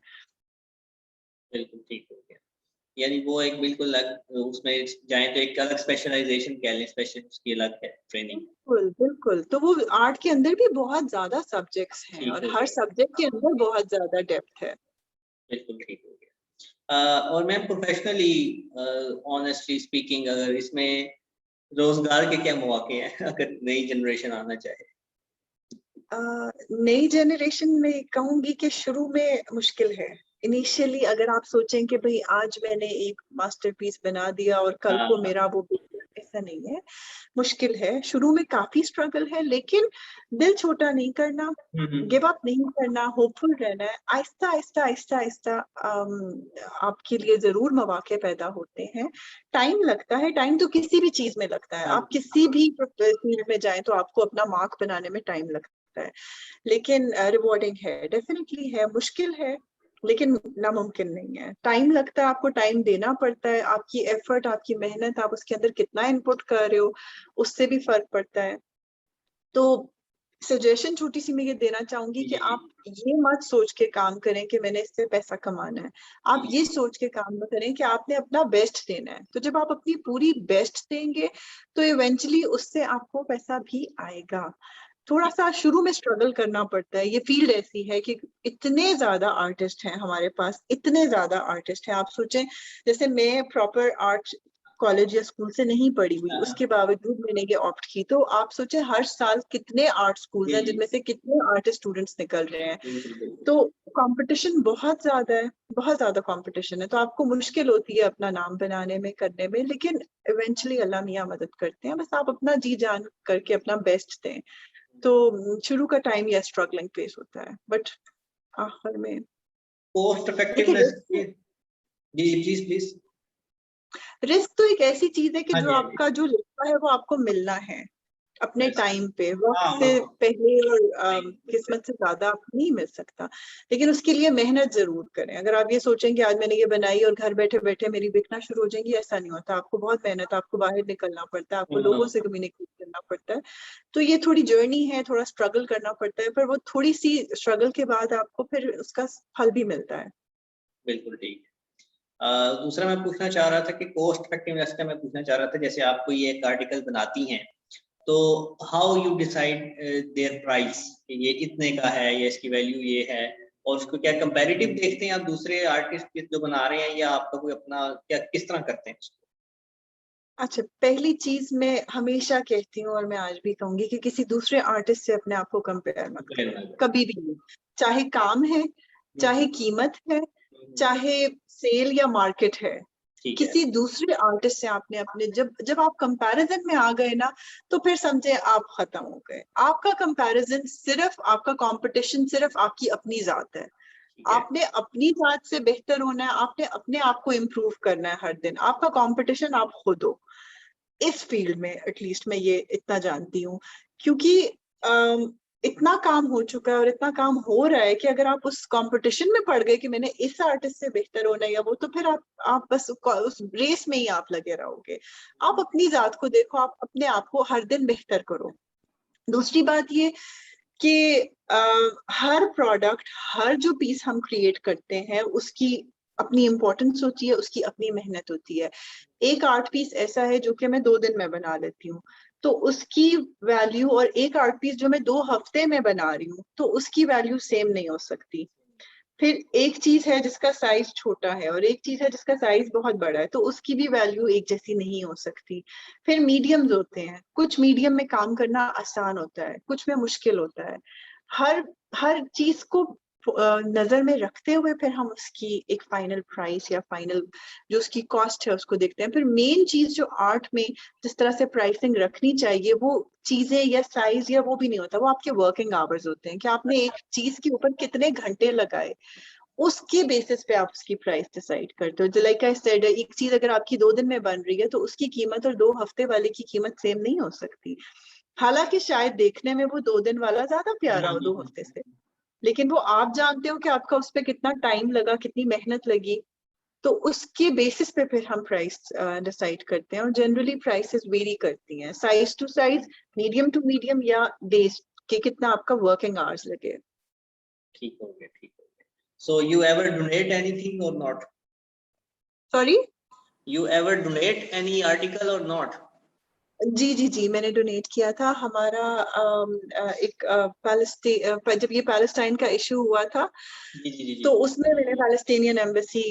बिल्कुल ठीक हो गया। यानी वो एक बिल्कुल अलग उसमें जाए तो एक अलग स्पेशलाइजेशन कह लें, स्पेशल उसकी अलग है ट्रेनिंग। बिल्कुल बिल्कुल, तो वो आर्ट के अंदर भी बहुत ज्यादा सब्जेक्ट्स हैं ठीक और हो हर गया, सब्जेक्ट के अंदर बहुत ज्यादा डेप्थ है। बिल्कुल ठीक हो गया। और मैम प्रोफेशनली ऑनेस्टली स्पीकिंग अगर इसमें रोजगार के क्या मौके हैं अगर नई जनरेशन आना चाहे? नई जनरेशन में कहूंगी कि शुरू में मुश्किल है। इनिशियली अगर आप सोचें कि भाई आज मैंने एक मास्टरपीस बना दिया और कल को हाँ, मेरा वो, ऐसा नहीं है। मुश्किल है, शुरू में काफी स्ट्रगल है, लेकिन दिल छोटा नहीं करना, गिव अप नहीं करना, होपफुल रहना है। आहिस्ता आहिस्ता आहिस्ता आहिस्ता आपके लिए जरूर मौके पैदा होते हैं। टाइम लगता है, टाइम तो किसी भी चीज में लगता है। हाँ, आप किसी भी फील्ड में जाएं तो आपको अपना मार्क बनाने में टाइम लगता है, लेकिन रिवॉर्डिंग है, डेफिनेटली है। मुश्किल है लेकिन नामुमकिन नहीं है। टाइम लगता है, आपको टाइम देना पड़ता है, आपकी एफर्ट, आपकी मेहनत, आप उसके अंदर कितना इनपुट कर रहे हो उससे भी फर्क पड़ता है। तो सजेशन छोटी सी मैं ये देना चाहूंगी कि आप ये मत सोच के काम करें कि मैंने इससे पैसा कमाना है। आप ये सोच के काम करें कि आपने अपना बेस्ट देना है। तो जब आप अपनी पूरी बेस्ट देंगे तो इवेंचुअली उससे आपको पैसा भी आएगा। थोड़ा सा शुरू में स्ट्रगल करना पड़ता है। ये फील्ड ऐसी है कि इतने ज्यादा आर्टिस्ट हैं हमारे पास, इतने ज्यादा आर्टिस्ट हैं। आप सोचें, जैसे मैं प्रॉपर आर्ट कॉलेज या स्कूल से नहीं पढ़ी हुई, उसके बावजूद मैंने ये ऑप्ट की। तो आप सोचें हर साल कितने आर्ट स्कूल हैं जिनमें से कितने आर्टिस्ट स्टूडेंट्स निकल रहे हैं। तो कंपटीशन बहुत ज्यादा है, बहुत ज्यादा कंपटीशन है। तो आपको मुश्किल होती है अपना नाम बनाने में, करने में, लेकिन इवेंचुअली अल्लाह मियां मदद करते हैं। बस आप अपना जी जान करके अपना बेस्ट दें। तो शुरू का टाइम या स्ट्रगलिंग फेस होता है, बट आखिर में कोस्ट इफेक्टिवनेस। जी प्लीज प्लीज। रिस्क तो एक ऐसी चीज है कि हाँ जो जी, हाँ जी। आपका जो लिखा है वो आपको मिलना है अपने Yes. टाइम पे, वक्त हाँ, से हाँ। पहले, और किस्मत से ज्यादा आपको नहीं मिल सकता। लेकिन उसके लिए मेहनत जरूर करें। अगर आप ये सोचेंगे आज मैंने ये बनाई और घर बैठे बैठे मेरी बिकना शुरू हो जाएंगी, ऐसा नहीं होता। आपको बहुत मेहनत, आपको बाहर निकलना पड़ता है, आपको लोगों से कम्युनिकेट करना पड़ता है। तो ये थोड़ी जर्नी है, थोड़ा स्ट्रगल करना पड़ता है, पर वो थोड़ी सी स्ट्रगल के बाद आपको फिर उसका फल भी मिलता है। बिल्कुल ठीक। दूसरा मैं पूछना चाह रहा था कि कोस्ट इफेक्टिवनेस का मैं पूछना चाह रहा था, जैसे आप कोई एक आर्टिकल बनाती हैं तो how you decide there price, ये इतने का है, ये इसकी वैल्यू ये है, और उसको क्या कंपैरेटिव देखते हैं आप दूसरे आर्टिस्ट के जो बना रहे हैं, या आपका कोई अपना, क्या किस तरह करते हैं उसको? अच्छा, पहली चीज मैं हमेशा कहती हूँ और मैं आज भी कहूंगी कि किसी दूसरे आर्टिस्ट से अपने आप को कंपेयर मत करो, कभी भी नहीं। चाहे काम है, चाहे कीमत है, चाहे सेल या मार्केट है, किसी दूसरे आर्टिस्ट से आपने अपने जब आप कंपैरिजन में आ गए ना, तो फिर समझे आप खत्म हो गए। आपका कंपैरिजन सिर्फ, आपका कंपटीशन सिर्फ आपकी अपनी जात है। आपने अपनी जात से बेहतर होना है, आपने अपने आप को इम्प्रूव करना है हर दिन। आपका कंपटीशन आप खुद हो इस फील्ड में, एटलीस्ट मैं ये इतना जानती हूँ। क्योंकि इतना काम हो चुका है और इतना काम हो रहा है कि अगर आप उस कंपटीशन में पड़ गए कि मैंने इस आर्टिस्ट से बेहतर होना है या वो, तो फिर आप बस उस रेस में ही आप लगे रहोगे। आप अपनी जात को देखो, आप अपने आप को हर दिन बेहतर करो। दूसरी बात ये कि हर प्रोडक्ट, हर जो पीस हम क्रिएट करते हैं उसकी अपनी इम्पोर्टेंस होती है, उसकी अपनी मेहनत होती है। एक आर्ट पीस ऐसा है जो कि मैं 2 दिन में बना लेती हूँ, तो उसकी वैल्यू, और एक आर्ट पीस जो मैं 2 हफ्ते में बना रही हूँ तो उसकी वैल्यू सेम नहीं हो सकती। फिर एक चीज है जिसका साइज छोटा है और एक चीज है जिसका साइज बहुत बड़ा है, तो उसकी भी वैल्यू एक जैसी नहीं हो सकती। फिर मीडियम्स होते हैं, कुछ मीडियम में काम करना आसान होता है, कुछ में मुश्किल होता है। हर हर चीज को नजर में रखते हुए फिर हम उसकी एक फाइनल प्राइस या फाइनल जो उसकी कॉस्ट है उसको देखते हैं। फिर मेन चीज जो आर्ट में जिस तरह से प्राइसिंग रखनी चाहिए, वो चीजें या साइज या वो भी नहीं होता, वो आपके वर्किंग आवर्स होते हैं कि आपने एक चीज के ऊपर कितने घंटे लगाए, उसके बेसिस पे आप उसकी प्राइस डिसाइड करते हो। लाइक आई सेड, एक चीज अगर आपकी 2 दिन में बन रही है तो उसकी कीमत और 2 हफ्ते वाले की कीमत सेम नहीं हो सकती। हालांकि शायद देखने में वो 2 दिन वाला ज्यादा प्यारा हो 2 हफ्ते से, लेकिन वो आप जानते हो कि आपका उस पर कितना टाइम लगा, कितनी मेहनत लगी। तो उसके बेसिस पे फिर हम प्राइस डिसाइड करते हैं, और जनरली प्राइसेस वेरी करती हैं size to size, medium to medium, या डेज के कितना आपका वर्किंग आवर्स लगे। ठीक हो गया, ठीक हो गया। So you ever donate anything or not? Sorry? You ever donate any article or not? जी, मैंने डोनेट किया था। हमारा एक जब ये पैलेस्टाइन का इशू हुआ था, तो उसमें मैंने पैलेस्टीनियन एम्बेसी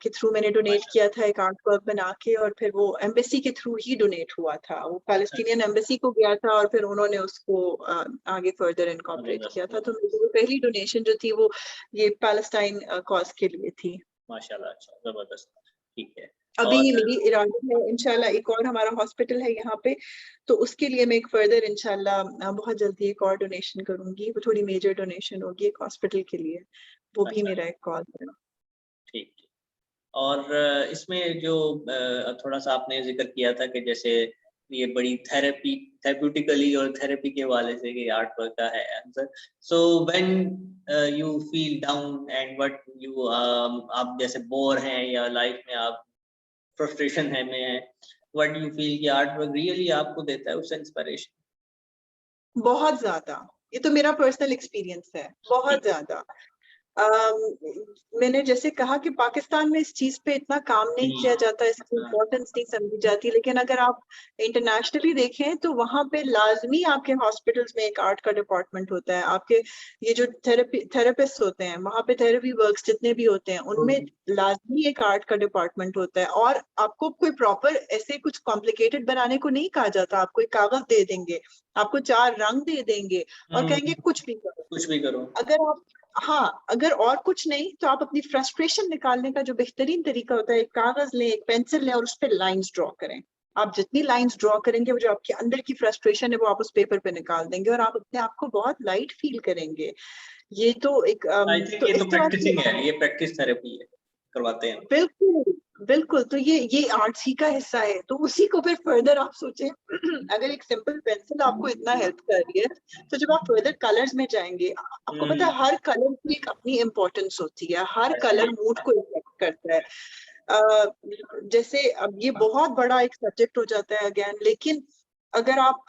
के थ्रू मैंने डोनेट किया था एक आर्ट वर्क बना के, और फिर वो एम्बेसी के थ्रू ही डोनेट हुआ था। वो पैलेस्टीनियन एम्बेसी को गया था और फिर उन्होंने उसको आगे फर्दर इनकॉर्पोरेट किया था। तो मेरी वो पहली डोनेशन जो थी वो ये पैलेस्टाइन कॉज के लिए थी। माशाल्लाह, अच्छा, जबरदस्त, ठीक है। अभी मेरी इरादा है इंशाल्लाह, एक और हमारा हॉस्पिटल है यहाँ पे, तो उसके लिए मैं एक फर्दर इंशाल्लाह बहुत जल्दी एक और डोनेशन करूंगी। वो थोड़ी मेजर डोनेशन होगी एक हॉस्पिटल के लिए, वो भी मेरा एक कॉल है। ठीक। और इसमें जो थोड़ा सा आपने जिक्र किया था कि जैसे ये बड़ी थेरेप्यूटिकली और थेरेपी के वाले से कि आर्ट वर्क का है answer. So when you feel down and what you, आप जैसे बोर हैं या लाइफ में आप फ्रस्ट्रेशन है में, व्हाट यू फील कि आर्ट वर्क रियली आपको देता है उससे इंस्पिरेशन? बहुत ज्यादा, ये तो मेरा पर्सनल एक्सपीरियंस है, बहुत ज्यादा। मैंने जैसे कहा कि पाकिस्तान में इस चीज पे इतना काम नहीं किया जाता, इसकी इम्पोर्टेंस नहीं समझी जाती, लेकिन अगर आप इंटरनेशनली देखें तो वहां पे लाजमी आपके हॉस्पिटल्स में एक आर्ट का डिपार्टमेंट होता है। आपके ये जो थेरेपिस्ट होते हैं, वहां पे थेरेपी वर्क्स जितने भी होते हैं उनमें लाजमी एक आर्ट का डिपार्टमेंट होता है। और आपको कोई प्रॉपर ऐसे कुछ कॉम्प्लिकेटेड बनाने को नहीं कहा जाता, आपको एक कागज दे देंगे, आपको 4 रंग दे देंगे और कहेंगे कुछ भी करो, कुछ भी करो। अगर आप अगर और कुछ नहीं तो आप अपनी फ्रस्ट्रेशन निकालने का जो बेहतरीन तरीका होता है, एक कागज लें, एक पेंसिल लें और उस पर लाइंस ड्रॉ करें। आप जितनी लाइंस ड्रॉ करेंगे, वो जो आपके अंदर की फ्रस्ट्रेशन है वो आप उस पेपर पे निकाल देंगे और आप अपने आप को बहुत लाइट फील करेंगे। ये तो एक आई थिंक ये तो प्रैक्टिसिंग है, ये प्रैक्टिस थेरेपी है, करवाते हैं। बिल्कुल बिल्कुल। तो ये आर्ट्स ही का हिस्सा है, तो उसी को फिर फर्दर आप सोचें अगर एक सिंपल पेंसिल आपको इतना हेल्प कर रही है, तो जब आप फर्दर कलर्स में जाएंगे, आपको पता है हर कलर की एक अपनी इम्पोर्टेंस होती है, हर कलर मूड को इफेक्ट करता है। जैसे अब ये बहुत बड़ा एक सब्जेक्ट हो जाता है अगेन, लेकिन अगर आप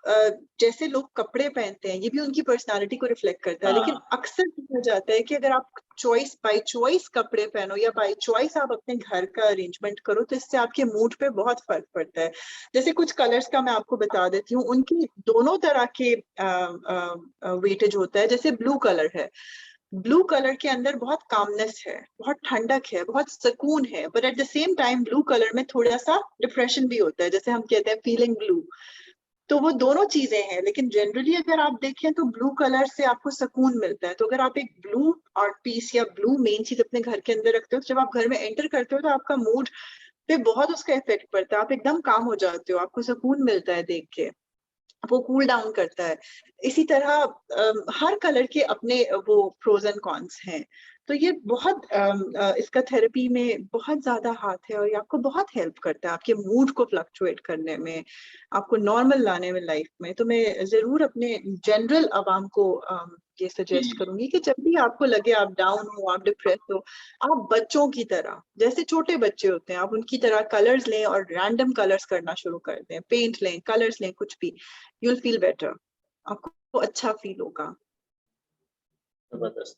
जैसे लोग कपड़े पहनते हैं ये भी उनकी पर्सनालिटी को रिफ्लेक्ट करता है, लेकिन अक्सर देखा जाता है कि अगर आप चॉइस बाय चॉइस कपड़े पहनो या बाय चॉइस आप अपने घर का अरेंजमेंट करो, तो इससे आपके मूड पे बहुत फर्क पड़ता है। जैसे कुछ कलर्स का मैं आपको बता देती हूँ, उनकी दोनों तरह के वेटेज होता है। जैसे ब्लू कलर है, ब्लू कलर के अंदर बहुत कामनेस है, बहुत ठंडक है, बहुत सुकून है, but at the same time blue colour में थोड़ा सा डिप्रेशन भी होता है, जैसे हम कहते हैं फीलिंग ब्लू। तो वो दोनों चीजें हैं, लेकिन जनरली अगर आप देखें तो ब्लू कलर से आपको सुकून मिलता है। तो अगर आप एक ब्लू आर्ट पीस या ब्लू मेन चीज अपने घर के अंदर रखते हो, तो जब आप घर में एंटर करते हो तो आपका मूड पे बहुत उसका इफेक्ट पड़ता है, आप एकदम काम हो जाते हो, आपको सुकून मिलता है देख के, वो कूल डाउन करता है। इसी तरह हर कलर के अपने वो प्रोज एंड कॉन्स हैं। तो ये बहुत इसका थेरेपी में बहुत ज्यादा हाथ है और ये आपको बहुत हेल्प करता है आपके मूड को फ्लक्चुएट करने में, आपको नॉर्मल लाने में लाइफ में। तो मैं जरूर अपने जनरल आवाम को ये सजेस्ट करूंगी कि जब भी आपको लगे आप डाउन हो, आप डिप्रेस हो, आप बच्चों की तरह, जैसे छोटे बच्चे होते हैं, आप उनकी तरह कलर्स लें और रैंडम कलर्स करना शुरू कर दें, पेंट लें, कलर्स लें, कुछ भी, यू विल फील बेटर, आपको अच्छा फील होगा। जबरदस्त।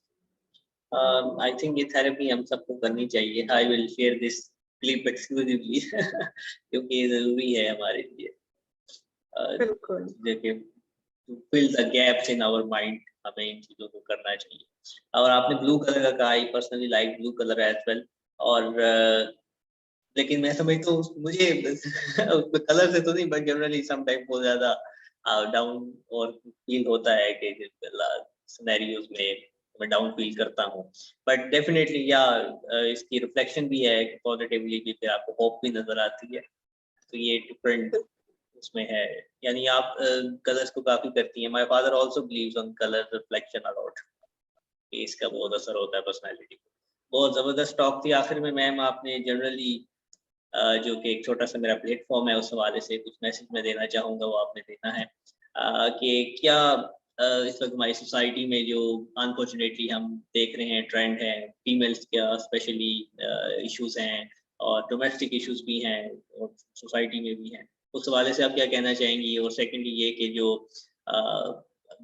आई थिंक ये थेरेपी हम सबको करनी चाहिए। I will share this clip exclusively क्योंकि ये जरूरी है हमारे लिए। बिल्कुल। देखिए, to fill the gaps in our mind, हमें इन चीजों को करना चाहिए। और आपने ब्लू कलर का कहा, I personally like blue colour as well. और लेकिन मैं समझता हूँ मुझे कलर से तो नहीं, बट जनरली सम टाइम बहुत ज्यादा डाउन और फील होता है कि सिनेरियोज में मैं डाउन फील करता हूँ। बट डेफिनेटली या इसकी रिफ्लेक्शन भी है पॉजिटिवली भी, फिर आपको होप भी नजर आती है। तो ये डिफरेंट उसमें है, यानी आप कलर्स को काफी करती हैं। My father also believes on colour reflection a lot, इसका बहुत असर होता है पर्सनैलिटी को। बहुत जबरदस्त टॉक थी। आखिर में मैम आपने जनरली जो कि एक छोटा सा मेरा प्लेटफॉर्म है, उस हवाले से कुछ मैसेज मैं देना चाहूँगा, वो आपने देना है कि क्या इस वक्त हमारी सोसाइटी में जो अनफॉर्चुनेटली हम देख रहे हैं ट्रेंड है, फीमेल्स का स्पेशली इश्यूज हैं और डोमेस्टिक इश्यूज भी हैं और सोसाइटी में भी हैं, उस हवाले से आप क्या कहना चाहेंगी? और सेकेंडली ये कि जो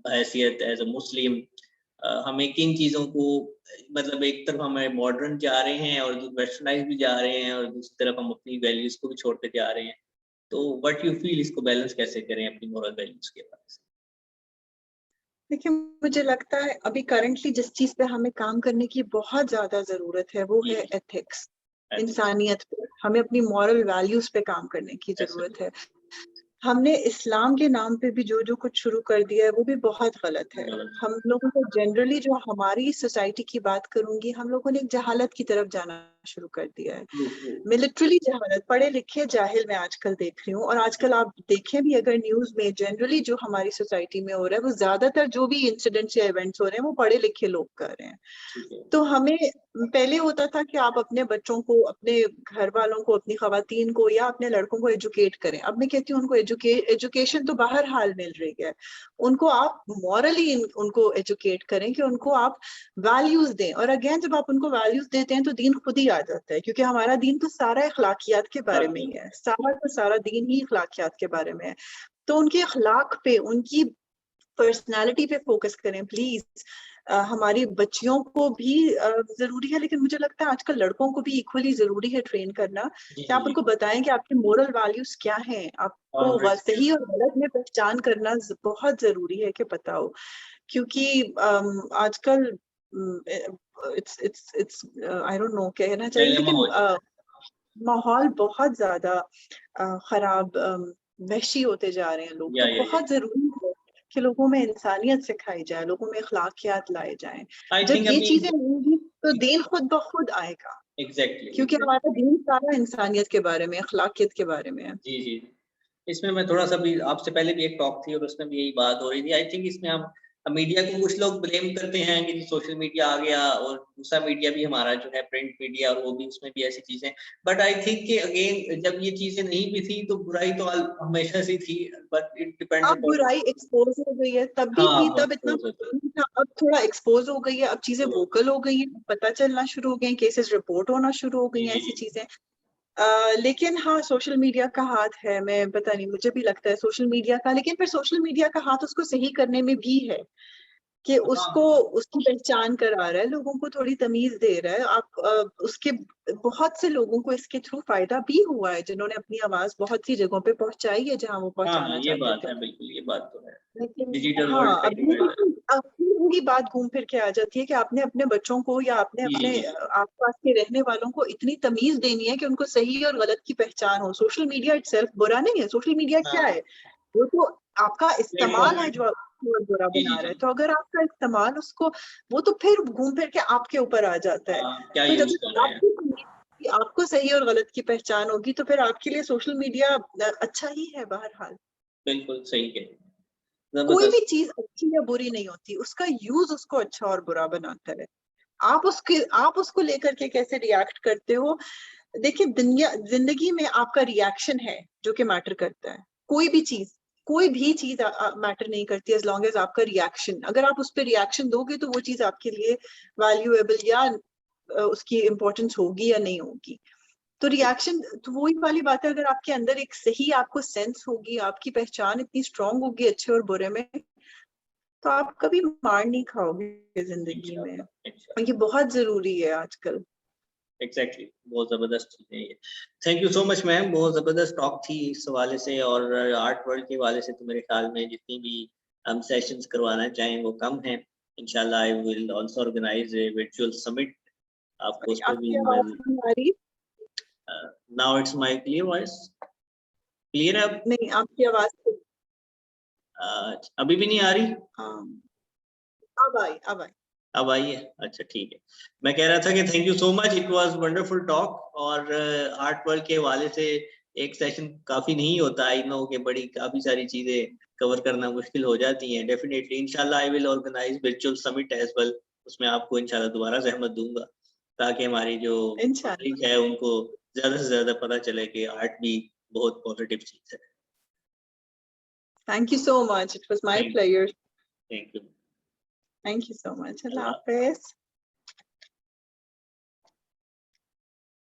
हैसियत एज अ मुस्लिम हमें किन चीज़ों को, मतलब एक तरफ हमें मॉडर्न जा रहे हैं और वेस्टर्नाइज भी जा रहे हैं और दूसरी तरफ हम अपनी वैल्यूज को भी छोड़ते जा रहे हैं, तो व्हाट यू फील इसको बैलेंस कैसे करें अपनी मोरल वैल्यूज के पास? देखिए, मुझे लगता है अभी करंटली जिस चीज पे हमें काम करने की बहुत ज्यादा जरूरत है वो है एथिक्स, इंसानियत पे। हमें अपनी मॉरल वैल्यूज पे काम करने की जरूरत है। हमने इस्लाम के नाम पे भी जो जो कुछ शुरू कर दिया है वो भी बहुत गलत है। हम लोगों को जनरली, जो हमारी सोसाइटी की बात करूंगी, हम लोगों ने एक जहालत की तरफ जाना शुरू कर दिया है। मैं लिटरली जहालत, पढ़े लिखे जाहिल मैं आजकल देख रही हूँ। और आजकल आप देखें भी अगर न्यूज में, जनरली जो हमारी सोसाइटी में हो रहा है वो ज्यादातर जो भी इंसिडेंट्स या इवेंट्स हो रहे हैं वो पढ़े लिखे लोग कर रहे हैं। तो हमें पहले होता था कि आप अपने बच्चों को, अपने घर वालों को, अपनी खवातीन को या अपने लड़कों को एजुकेट करें। अब मैं कहती हूँ उनको एजुकेशन तो बाहर हाल मिल रही है, उनको आप मॉरली उनको एजुकेट करें, कि उनको आप वैल्यूज दें। और अगेन जब आप उनको वैल्यूज देते हैं तो दीन खुद ही आ जाता है, क्योंकि हमारा दीन तो सारा अखलाकियात के बारे में ही है, सारा का सारा दीन ही अखलाकियात के बारे में है। तो उनके अखलाक पे, उनकी पर्सनालिटी पे फोकस करें प्लीज। हमारी बच्चियों को भी जरूरी है, लेकिन मुझे लगता है आजकल लड़कों को भी इक्वली जरूरी है ट्रेन करना, जी कि आप जी उनको बताएं कि आपके मोरल वैल्यूज क्या हैं, आपको 100%। सही और गलत में पहचान करना बहुत जरूरी है कि पता हो। क्योंकि आजकल इट्स आई डोंट नो कहना चाहिए, dilemma लेकिन हो जाता है। माहौल बहुत ज्यादा खराब वहशी होते जा रहे हैं लोग। तो या बहुत जरूरी है कि लोगों में इंसानियत सिखाई जाए, लोगों में अखलाकियात लाए जाएं। आई जब थिंक ये अभी चीजें होंगी तो दीन खुद ब खुद आएगा, क्योंकि एग्जैक्टली हमारा दीन सारा इंसानियत के बारे में, अखलाकियत के बारे में है। जी जी। इसमें मैं थोड़ा सा भी आपसे पहले भी एक टॉक थी और उसमें भी यही बात हो रही थी। आई थिंक इसमें हम मीडिया को कुछ लोग ब्लेम करते हैं कि सोशल मीडिया आ गया, और दूसरा मीडिया भी हमारा जो है प्रिंट मीडिया, और वो भी उसमें भी ऐसी चीजें। बट आई थिंक कि अगेन जब ये चीजें नहीं भी थी तो बुराई तो हमेशा से थी, बट इट डिपेंड्स अब अपॉन। बुराई एक्सपोज हो गई है, तब भी हाँ थी, हाँ तब इतना हो सकता है। नहीं था, अब थोड़ा एक्सपोज हो गई है, अब चीजें वोकल हो गई हैं, पता चलना शुरू हो गए, केसेस रिपोर्ट होना शुरू हो गई जी हैं, जी ऐसी जी चीजें। लेकिन हाँ, सोशल मीडिया का हाथ है, मैं पता नहीं, मुझे भी लगता है सोशल मीडिया का, लेकिन फिर सोशल मीडिया का हाथ उसको सही करने में भी है, कि उसको हाँ उसकी पहचान करा रहा है, लोगों को थोड़ी तमीज दे रहा है। आप उसके बहुत से लोगों को इसके थ्रू फायदा भी हुआ है, जिन्होंने अपनी आवाज बहुत सी जगहों पे पहुंचाई है जहां वो हाँ पहुंचाना ये चाहते बात थे। है, बिल्कुल ये बात तो है। लेकिन डिजिटल वर्ल्ड हाँ, का अब ही फायदा है। वही बात घूम फिर के आ जाती है कि आपने अपने बच्चों को या आपने जी जी अपने जी आसपास के रहने वालों को इतनी तमीज देनी है कि उनको सही और गलत की पहचान हो। सोशल मीडिया इटसेल्फ बुरा नहीं है, सोशल मीडिया क्या हाँ है, वो तो आपका इस्तेमाल प्लेटफॉर्म है है। जो आपको और बुरा जी जी बना रहा जी है। तो अगर आपका इस्तेमाल उसको, वो तो फिर घूम फिर के आपके ऊपर आ जाता है। हाँ क्या तो जब यूज कर रहे हैं। आपको सही और गलत की पहचान होगी तो फिर आपके लिए सोशल मीडिया अच्छा ही है। बहरहाल बिल्कुल सही कह रहे हैं। कोई भी जबरदस्त। चीज अच्छी या बुरी नहीं होती, उसका यूज उसको अच्छा और बुरा बनाता है। आप उसको लेकर के कैसे रिएक्ट करते हो। देखिए, दुनिया जिंदगी में आपका रिएक्शन है जो कि मैटर करता है। कोई भी चीज मैटर नहीं करती एज लॉन्ग एज आपका रिएक्शन, अगर आप उस पर रिएक्शन दोगे तो वो चीज आपके लिए वैल्यूएबल या उसकी इम्पोर्टेंस होगी या नहीं होगी। तो रिएक्शन तो वही वाली बात है, अगर आपके अंदर एक सही आपको सेंस होगी, आपकी पहचान इतनी स्ट्रांग होगी अच्छे और बुरे में, तो आप कभी मार नहीं खाओगे जिंदगी में। इंशाल्लाह और इंशाल्लाह। ये बहुत जरूरी है आजकल। एग्जैक्टली बहुत जबरदस्त चीजें ये। Thank you so much ma'am, बहुत जबरदस्त टॉक थी इस हवाले से, और आर्ट वर्ल्ड के हवाले से तो मेरे ख्याल में जितनी भी हम सेशंस करवाना चाहें वो कम है। इंशाल्लाह I will also organise a virtual summit, आपको उस पर भी आपकी आवाज नहीं आ रही। Now it's my clear voice, clear है अब? नहीं, आपकी आवाज अभी भी नहीं आ रही? हाँ, अब आई। अब आई है, अच्छा ठीक है। मैं कह रहा था कि thank you so much, it was wonderful talk. और आर्ट वर्ल्ड के हवाले से एक सेशन काफी नहीं होता, आई नो कि बड़ी काफी सारी चीजें कवर करना मुश्किल हो जाती हैं। डेफिनेटली इंशाल्लाह I will organise virtual summit as well, उसमें आपको इंशाल्लाह दोबारा जहमत दूंगा, ताकि हमारी जो इंशाल्लाह। पब्लिक है उनको ज्यादा से ज्यादा पता चले कि आर्ट भी बहुत पॉजिटिव चीज है। Thank you so much, it was my thank pleasure. Thank you. Thank you so much. Allah Allah. Hafiz.